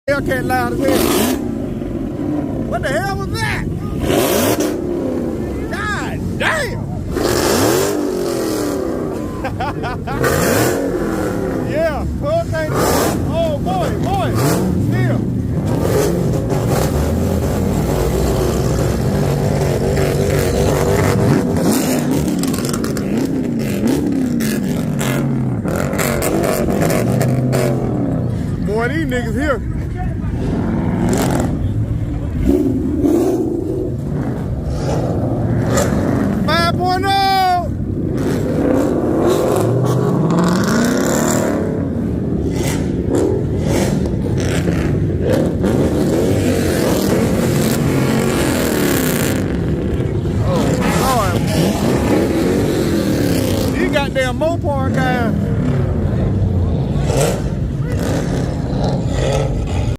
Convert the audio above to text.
Hellcat loud as hell. What the hell was that? God damn! Yeah, hurricane. Oh boy, still. Boy, these niggas here. Five 5.0.